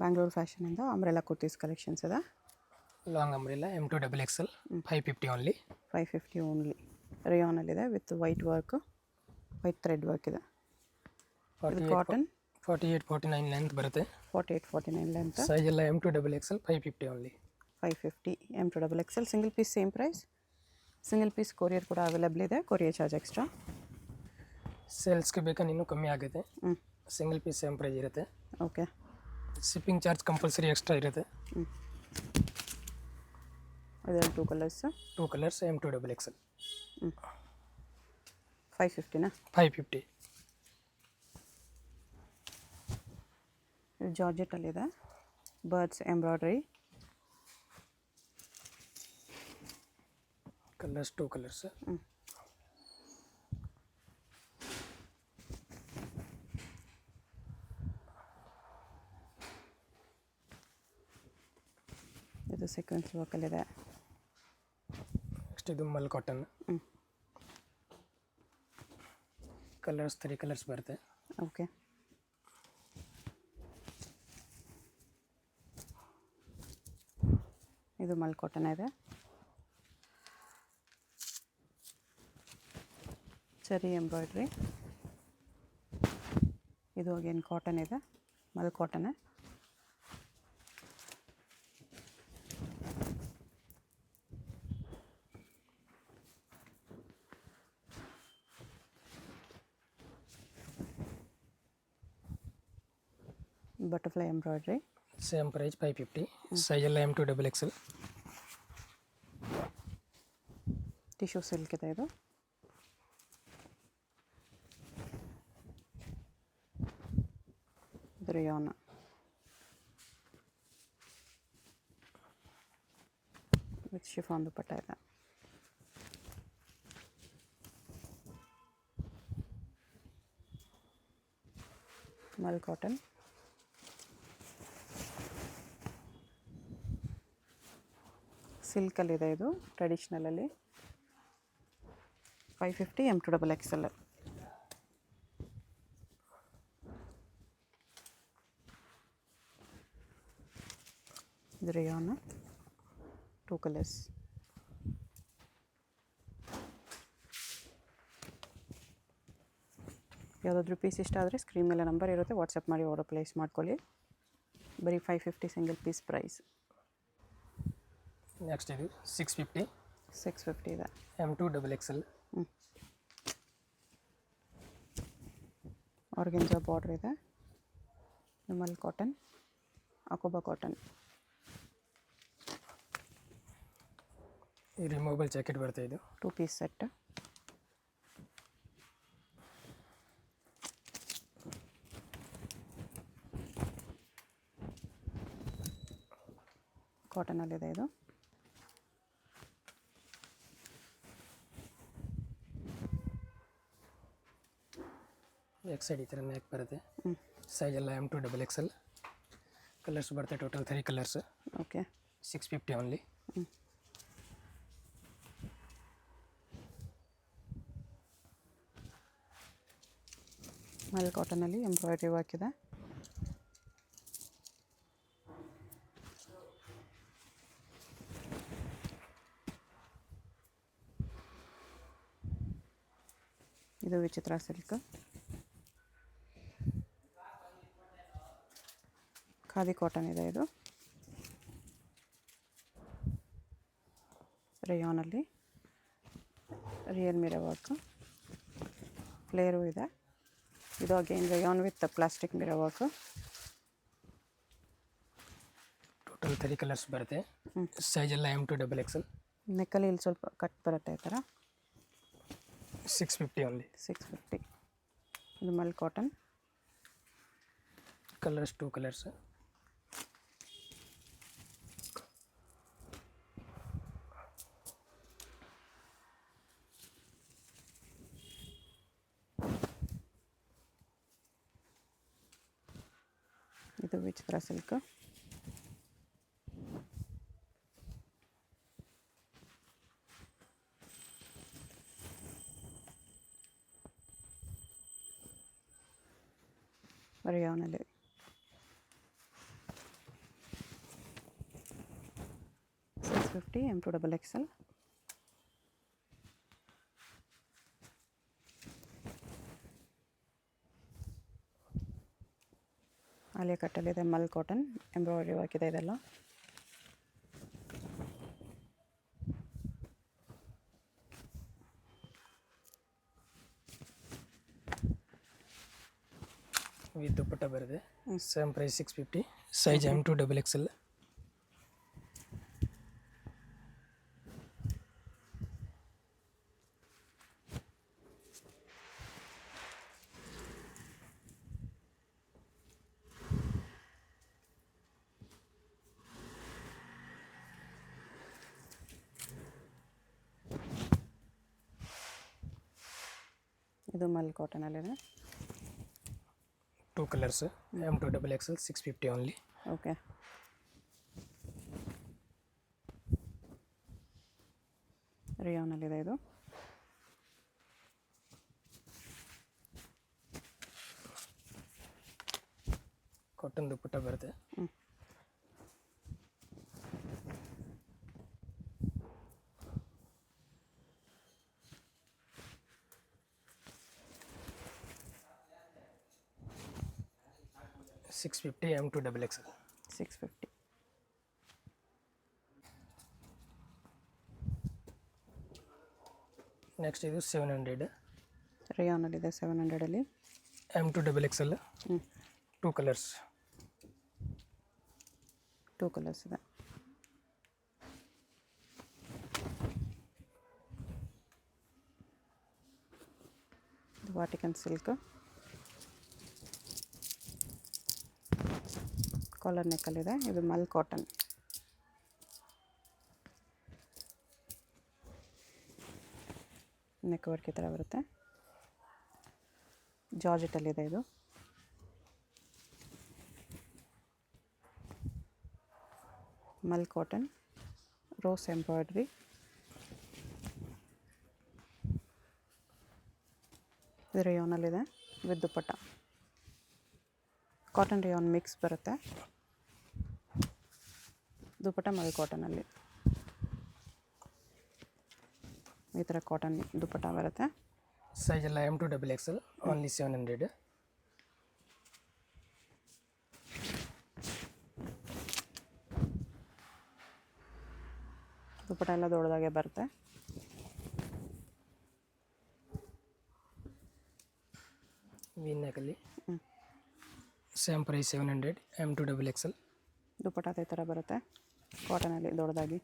ಬ್ಯಾಂಗ್ಳೂರು ಫ್ಯಾಷನಿಂದ umbrella kurtis collections ಇದೆ. Long umbrella M2 XXL 550 only. 550 only. ರೇಯಾನಲ್ಲಿದೆ with white work, white thread work ಇದೆ. ಇದು ಕಾಟನ್. 48-49 ಲೆಂತ್ ಬರುತ್ತೆ. 48-49 ಲೆಂತ್. ಸೈಜ್ ಎಲ್ಲ M2 XXL 550 only. 550 M2 XXL. Single piece same price. Single piece courier ಕೂಡ available ಇದೆ. Courier charge extra. ಸೇಲ್ಸ್ಗೆ ಬೇಕಂದ್ರೆ ಇನ್ನೂ ಕಮ್ಮಿ ಆಗುತ್ತೆ. ಸಿಂಗಲ್ ಪೀಸ್ ಸೇಮ್ ಪ್ರೈಸ್ ಇರುತ್ತೆ. Okay. Shipping charge compulsory extra ಇರುತ್ತೆ. ಇದರಲ್ಲಿ 2 ಕಲರ್ಸ್. 2 colours M2 XXL. 550ನಾ? 550. ಇದು ಜಾರ್ಜೆಟಲ್ಲಿದೆ. Birds embroidery. Colours 2 colours. ಇದು ಸೀಕ್ವೆನ್ಸ್ ವರ್ಕಲ್ಲಿದೆ. ನೆಕ್ಸ್ಟ್ ಇದು ಮಲ್ ಕಾಟನ್. ಕಲರ್ಸ್ 3 ಕಲರ್ಸ್ ಬರುತ್ತೆ. ಓಕೆ. ಇದು ಮಲ್ ಕಾಟನ್ ಇದೆ. Cherry embroidery. ಇದು ಅಗೇನ್ ಕಾಟನ್ ಇದೆ. Mul cotton. Butterfly embroidery. Same price 550. Size ಎಲ್ಲ M2 XXL. ಟಿಶ್ಯೂ ಸಿಲ್ಕ್ ಇದೆ ಇದು. ಇದು ರೇಯಾನ್. ವಿತ್ ಶಿಫಾನ್ ದುಪಟ್ಟ ಇದೆ. ಮಲ್ ಕಾಟನ್. ಸಿಲ್ಕಲ್ಲಿದೆ ಇದು ಟ್ರೆಡಿಷ್ನಲಲ್ಲಿ. 550 M2 XXL. ಇದು ರೇಯಾನ್. 2 ಕಲರ್ಸ್. ಯಾವುದಾದ್ರೂ ಪೀಸ್ ಇಷ್ಟ ಆದರೆ ಸ್ಕ್ರೀನ್ ಮೇಲೆ ನಂಬರ್ ಇರುತ್ತೆ, ವಾಟ್ಸಪ್ ಮಾಡಿ ಆರ್ಡರ್ ಪ್ಲೇಸ್ ಮಾಡ್ಕೊಳ್ಳಿ. ಬರೀ 550 ಸಿಂಗಲ್ ಪೀಸ್ ಪ್ರೈಸ್. ನೆಕ್ಸ್ಟ್ ಇದು 650. 650 ಇದೆ. M2 XXL. ಆರ್ಗೆನ್ಜಾ ಬಾರ್ಡರ್ ಇದೆ. Mul cotton, ಅಕೋಬಾ cotton. ಈ ರಿಮೂವಬಲ್ ಜಾಕೆಟ್ ಬರುತ್ತೆ. ಇದು 2 ಪೀಸ್ ಸೆಟ್. ಕಾಟನಲ್ಲಿದೆ ಇದು. ಬ್ಯಾಕ್ ಸೈಡ್ ಈ ಥರ ನೆಕ್ ಬರುತ್ತೆ. ಸೈಜ್ ಎಲ್ಲ M2 XXL. ಕಲರ್ಸ್ ಬರುತ್ತೆ total 3 colours. Okay. 650 only. Mul ಕಾಟನಲ್ಲಿ ಎಂಬ್ರಾಯ್ಡ್ರಿ ವರ್ಕ್ ಇದೆ. ಇದು ವಿಚಿತ್ರ ಸಿಲ್ಕ್. ಖಾದಿ ಕಾಟನ್ ಇದೆ ಇದು. ರೇಯಾನಲ್ಲಿ ರಿಯಲ್ ಮಿರರ್ ವರ್ಕ್. ಫ್ಲೇರು ಇದೆ. ಇದು again rayon with plastic mirror work. Total 3 colours ಬರುತ್ತೆ. ಸೈಜ್ ಎಲ್ಲ M2 XXL. ನೆಕ್ಕಲ್ಲಿ ಇಲ್ಲಿ ಸ್ವಲ್ಪ ಕಟ್ ಬರುತ್ತೆ ಈ ಥರ. 650 ಓನ್ಲಿ. 650. ಇದು ಮಲ್ ಕಾಟನ್. Colours 2 colours. ಇದು ವಿಚಿತ್ರ ಸಿಲ್ಕ್. ರೇಯಾನಲ್ಲಿ 750 M2 double XL. ಆಲಿಯಾ ಕಟ್ಟಲ್ಲಿದೆ, ಮಲ್ ಕಾಟನ್, ಎಂಬ್ರಾಯ್ಡ್ರಿ ವರ್ಕ್ ಇದೆ ಇದೆಲ್ಲ. ವಿತ್ ದುಪ್ಪಟ್ಟ ಬರುತ್ತೆ. Same price 650, size M2 double XL. ಇದು ಮಲ್ ಕಾಟನಲ್ಲಿದೆ. 2 colours, M2 double XL 650 only. Okay. ರಿಯಾನಲ್ಲಿದೆ ಇದು. ಕಾಟನ್ ದುಪ್ಪಟ್ಟ ಬರುತ್ತೆ. $650 M2 double XL. 650. ನೆಕ್ಸ್ಟ್ ಇದು 700. ರಿಯಾನಲ್ಲಿದೆ 700ಅಲ್ಲಿ. M2 double XL. 2 colours. 2 colours ಇದೆ. ಇದು ವಾಟಿಕನ್ ಸಿಲ್ಕ್. ಕಾಲರ್ ನೆಕ್ಕಲ್ಲಿದೆ. ಇದು ಮಲ್ ಕಾಟನ್. ನೆಕ್ ವರ್ಕ್ ಈ ಥರ ಬರುತ್ತೆ. ಜಾರ್ಜೆಟಲ್ಲಿದೆ ಇದು. Mul cotton, rose embroidery. ಇದು ರಿಯಾನಲ್ಲಿದೆ with dupatta. Cotton rayon mix ಬರುತ್ತೆ. ದುಪ್ಪಟ್ಟ ಮಲ್ ಕಾಟನಲ್ಲಿ ಈ ಥರ ಕಾಟನ್ ದುಪ್ಪಟ್ಟ ಬರುತ್ತೆ. ಸೈಜ್ ಎಲ್ಲ M2 ಡಬಲ್ XL ಓನ್ಲಿ 700. ದುಪ್ಪಟ್ಟ ಎಲ್ಲ ದೊಡ್ಡದಾಗೆ ಬರುತ್ತೆ. ವಿ ನೆಕ್ಕಲ್ಲಿ same price 700 M2 double XL. Dupatta ಅದೇ ಥರ ಬರುತ್ತೆ, ಕಾಟನಲ್ಲಿ ದೊಡ್ಡದಾಗಿ.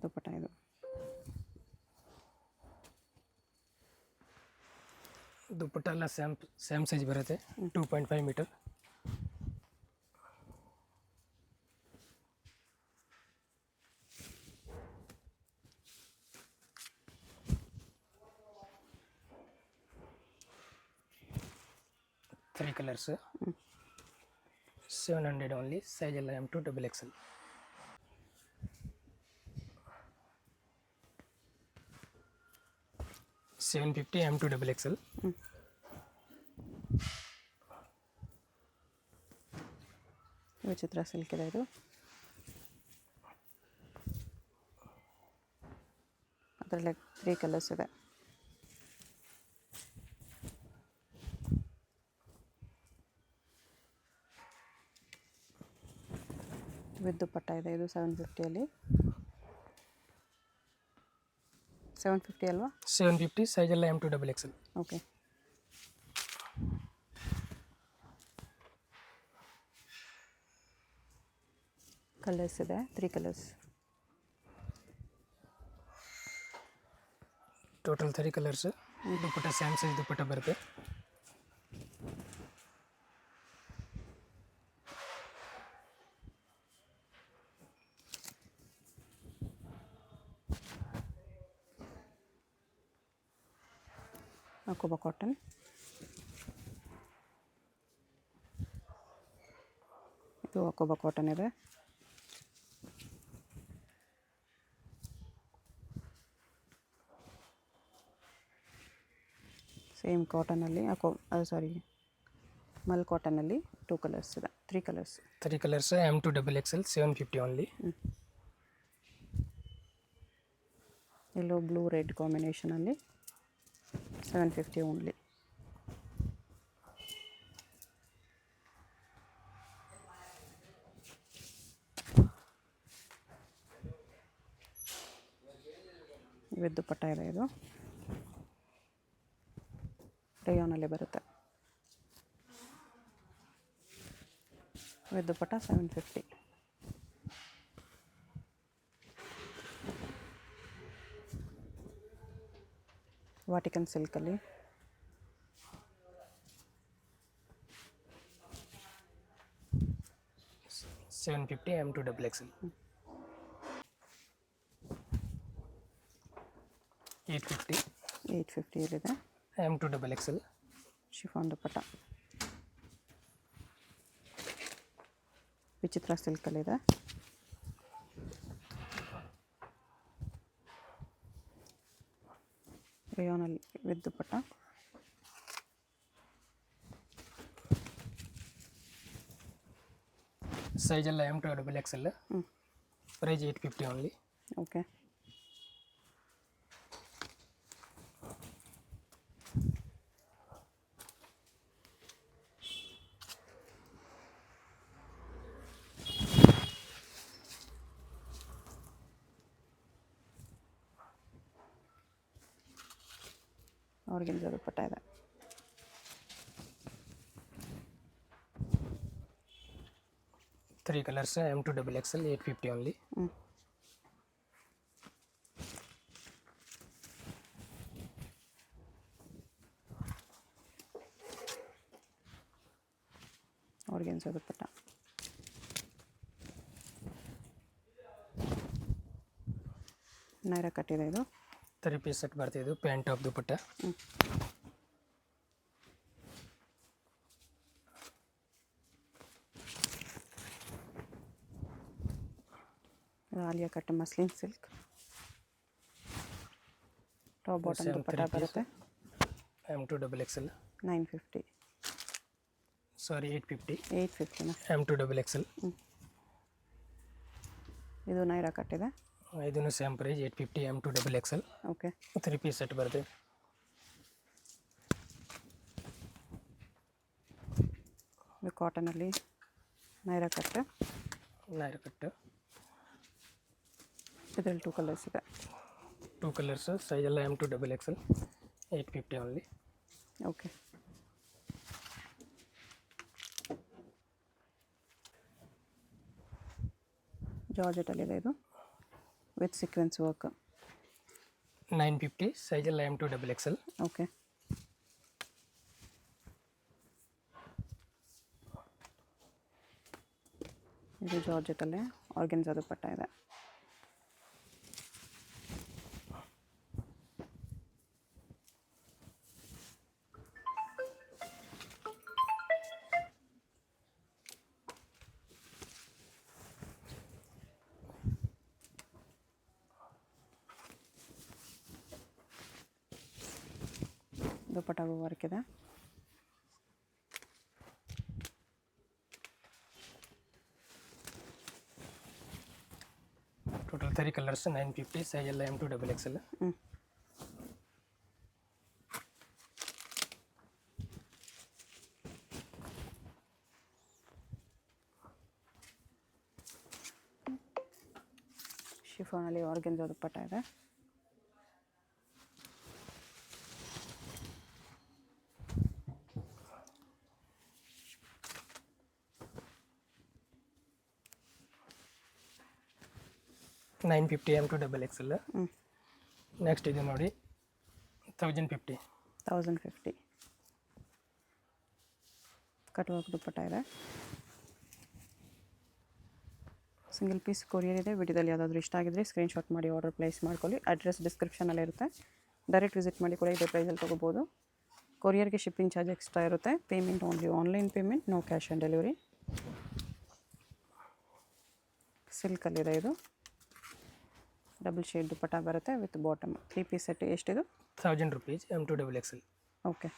ದುಪ್ಪಟ್ಟ ಇದು. ದುಪ್ಪಟ್ಟ ಎಲ್ಲ ಸೇಮ್ ಸೈಜ್ ಬರುತ್ತೆ. 2.5 metre. Three colours. 700 only. Size ಎಲ್ಲ M2 double XL. $750 M2 double XL. ವಿಚಿತ್ರ ಸಿಲ್ಕ್ ಇದೆ ಇದು. ಅದರಲ್ಲಿ 3 ಕಲರ್ಸ್ ಇದೆ. ವಿತ್ ದುಪ್ಪಟ್ಟ ಇದೆ. ಇದು 750ಅಲ್ಲಿ. 750 ಅಲ್ವಾ? 750. ಸೈಜ್ ಎಲ್ಲ M2 double XL. Okay. Colours ಇದೆ, 3 colours. Total 3 colours. Dupatta same size dupatta ಬರುತ್ತೆ. ಅಕೋಬಾ ಕಾಟನ್. ಇದು ಅಕೋಬಾ ಕಾಟನ್ ಇದೆ. ಸೇಮ್ ಕಾಟನಲ್ಲಿ ಮಲ್ ಕಾಟನಲ್ಲಿ 2 ಕಲರ್ಸ್ ಇದೆ, 3 colours. 3 colours M2XXL 750 only. Yellow blue red ಕಾಂಬಿನೇಷನಲ್ಲಿ 750 ಓನ್ಲಿ. ವಿತ್ ದುಪಟ್ಟ ಇದೆ. ಇದು ರೇಯಾನಲ್ಲಿ ಬರುತ್ತೆ. ವಿತ್ ದುಪಟ್ಟ 750. ವಾಟಿಕನ್ ಸಿಲ್ಕಲ್ಲಿ 750 M2XXL. 850 ಇಲ್ಲಿದೆ. M2XXL ಶಿಫಾನ್ ದುಪಟ್ಟ ವಿಚಿತ್ರ ಸಿಲ್ಕಲ್ಲಿದೆ. ರೇಯಾನಲ್ಲಿ ವಿತ್ ದುಪಟ್ಟ. ಸೈಜ್ ಎಲ್ಲ M2XXL. Price 850 only. Okay. Organza dupatta ಇದೆ. Three colours M2XXL 850 only. Organza dupatta. Naira cut ಇದೆ. ಇದು 3 ಪೀಸ್ ಸೆಟ್ ಬರ್ತಿದೆ. ಇದು pant top dupatta. Alia cut muslin silk. Top bottom dupatta ಬರುತ್ತೆ. M2XXL 950. ಸಾರಿ 850. 850 M2XXL. ಇದು ನೈರಾ ಕಟ್ ಇದೆ. ಇದನ್ನು same price 850 M2XXL. Okay. 3 piece set ಬರುತ್ತೆ. ಇದು ಕಾಟನಲ್ಲಿ ನೈರಾ ಕಟ್. ಇದರಲ್ಲಿ 2 ಕಲರ್ಸ್ ಇದೆ. 2 ಕಲರ್ಸ್. ಸೈಜ್ ಎಲ್ಲ M2XXL 850 ಓನ್ಲಿ. ಓಕೆ. ಜಾರ್ಜೆಟಲ್ಲಿದೆ. ಇದು ವಿತ್ ಸೀಕ್ವೆನ್ಸ್ ವರ್ಕ್. 950. ಸೈಜ್ ಎಲ್ಲ M2XXL. ಓಕೆ. ಇದು ಜಾರ್ಜೆಟಲ್ಲೇ ಆರ್ಗೆನ್ಜಾ ದುಪಟ್ಟ ಇದೆ. ದುಪಟ್ಟಾಗೂ ವರ್ಕ್ ಇದೆ. Total 3 colours 950. ಸೈಜ್ ಎಲ್ಲ M2XXL. ಶಿಫಾನಲ್ಲಿ ಆರ್ಗೆನ್ಜಾ ದುಪಟ್ಟ ಇದೆ. $950 M2XXL. ನೆಕ್ಸ್ಟ್ ಇದು ನೋಡಿ 1050. 1050 ಕಟ್ ವರ್ಕ್ ದುಪಟ್ಟ ಇದೆ. ಸಿಂಗಲ್ ಪೀಸ್ ಕೊರಿಯರ್ ಇದೆ. ವಿಡಿಯೋದಲ್ಲಿ ಯಾವುದಾದ್ರೂ ಇಷ್ಟ ಆಗಿದ್ರೆ ಸ್ಕ್ರೀನ್ಶಾಟ್ ಮಾಡಿ ಆರ್ಡರ್ ಪ್ಲೇಸ್ ಮಾಡ್ಕೊಳ್ಳಿ. ಅಡ್ರೆಸ್ ಡಿಸ್ಕ್ರಿಪ್ಷನಲ್ಲಿ ಇರುತ್ತೆ. ಡೈರೆಕ್ಟ್ ವಿಸಿಟ್ ಮಾಡಿ ಕೂಡ ಇದೇ ಪ್ರೈಸಲ್ಲಿ ತೊಗೋಬೋದು. ಕೊರಿಯರ್ಗೆ ಶಿಪ್ಪಿಂಗ್ ಚಾರ್ಜ್ ಎಕ್ಸ್ಟ್ರಾ ಇರುತ್ತೆ. Payment only online payment, no cash on delivery. ಸಿಲ್ಕಲ್ಲಿದೆ ಇದು. ಡಬಲ್ ಶೇಡ್ ದುಪಟ್ಟ ಬರುತ್ತೆ ವಿತ್ ಬಾಟಮ್. 3 piece set. ಎಷ್ಟಿದು? 1000 rupees M2XL. ಓಕೆ.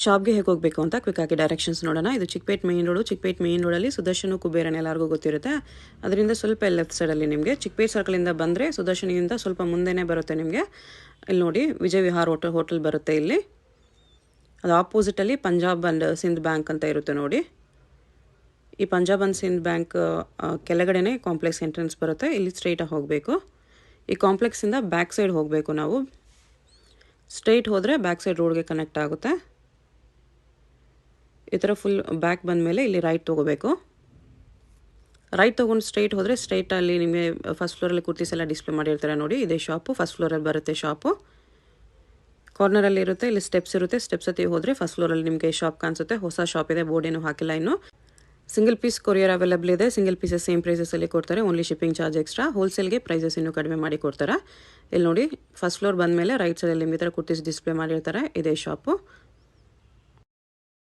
ಶಾಪ್ಗೆ ಹೇಗೆ ಹೋಗಬೇಕು ಅಂತ ಕ್ವಿಕ್ ಆಗಿ ಡೈರೆಕ್ಷನ್ಸ್ ನೋಡೋಣ. ಇದು Chickpet main road. Chickpet main ರೋಡಲ್ಲಿ ಸುದರ್ಶನ ಕುಬೇರನ್ ಎಲ್ಲರಿಗೂ ಗೊತ್ತಿರುತ್ತೆ. ಅದರಿಂದ ಸ್ವಲ್ಪ ಲೆಫ್ಟ್ ಸೈಡಲ್ಲಿ ನಿಮಗೆ ಚಿಕ್ಕಪೇಟ್ ಸರ್ಕಲಿಂದ ಬಂದರೆ ಸುದರ್ಶನಿಂದ ಸ್ವಲ್ಪ ಮುಂದೆನೇ ಬರುತ್ತೆ ನಿಮಗೆ. ಇಲ್ಲಿ ನೋಡಿ ವಿಜಯ್ ವಿಹಾರ್ ಹೋಟೆಲ್ ಬರುತ್ತೆ ಇಲ್ಲಿ. ಅದು ಆಪೋಸಿಟಲ್ಲಿ ಪಂಜಾಬ್ ಆ್ಯಂಡ್ ಸಿಂಧ್ ಬ್ಯಾಂಕ್ ಅಂತ ಇರುತ್ತೆ ನೋಡಿ. ಈ ಪಂಜಾಬ್ ಆ್ಯಂಡ್ ಸಿಂಧ್ ಬ್ಯಾಂಕ್ ಕೆಳಗಡೆನೇ ಕಾಂಪ್ಲೆಕ್ಸ್ ಎಂಟ್ರೆನ್ಸ್ ಬರುತ್ತೆ. ಇಲ್ಲಿ ಸ್ಟ್ರೈಟಾಗಿ ಹೋಗಬೇಕು. ಈ ಕಾಂಪ್ಲೆಕ್ಸಿಂದ ಬ್ಯಾಕ್ ಸೈಡ್ ಹೋಗಬೇಕು ನಾವು. ಸ್ಟ್ರೈಟ್ ಹೋದರೆ ಬ್ಯಾಕ್ ಸೈಡ್ ರೋಡ್ಗೆ ಕನೆಕ್ಟ್ ಆಗುತ್ತೆ. ಈ ಥರ ಫುಲ್ ಬ್ಯಾಕ್ ಬಂದಮೇಲೆ ಇಲ್ಲಿ ರೈಟ್ ತೊಗೋಬೇಕು. ರೈಟ್ ತೊಗೊಂಡು ಸ್ಟ್ರೈಟ್ ಹೋದರೆ ಸ್ಟ್ರೈಟಲ್ಲಿ ನಿಮಗೆ ಫಸ್ಟ್ ಫ್ಲೋರಲ್ಲಿ ಕುರ್ತೀಸ್ ಎಲ್ಲ ಡಿಸ್ಪ್ಲೇ ಮಾಡಿರ್ತಾರೆ ನೋಡಿ. ಇದೇ ಶಾಪು. ಫಸ್ಟ್ ಫ್ಲೋರಲ್ಲಿ ಬರುತ್ತೆ ಶಾಪು. ಕಾರ್ನರಲ್ಲಿ ಇರುತ್ತೆ. ಇಲ್ಲಿ ಸ್ಟೆಪ್ಸ್ ಇರುತ್ತೆ. ಸ್ಟೆಪ್ಸ್ ಹತ್ತಿ ಹೋದರೆ ಫಸ್ಟ್ ಫ್ಲೋರಲ್ಲಿ ನಿಮಗೆ ಶಾಪ್ ಕಾಣಿಸುತ್ತೆ. ಹೊಸ ಶಾಪ್ ಇದೆ. ಬೋರ್ಡ್ ಏನು ಹಾಕಿಲ್ಲ ಇನ್ನು. ಸಿಂಗಲ್ ಪೀಸ್ ಕೊರಿಯರ್ ಅವೈಲೇಬಲ್ ಇದೆ. ಸಿಂಗಲ್ ಪೀಸಸ್ ಸೇಮ್ ಪ್ರೈಸಸಲ್ಲಿ ಕೊಡ್ತಾರೆ. Only shipping charge extra. ಹೋಲ್ಸೇಲ್ಗೆ ಪ್ರೈಸಸ್ ಇನ್ನೂ ಕಡಿಮೆ ಮಾಡಿ ಕೊಡ್ತಾರೆ. ಇಲ್ಲಿ ನೋಡಿ ಫಸ್ಟ್ ಫ್ಲೋರ್ ಬಂದಮೇಲೆ ರೈಟ್ ಸೈಡಲ್ಲಿ ನಿಮಗೆ ಈ ಥರ ಕುರ್ತೀಸ್ ಡಿಸ್ಪ್ಲೇ ಮಾಡಿರ್ತಾರೆ. ಇದೇ ಶಾಪು.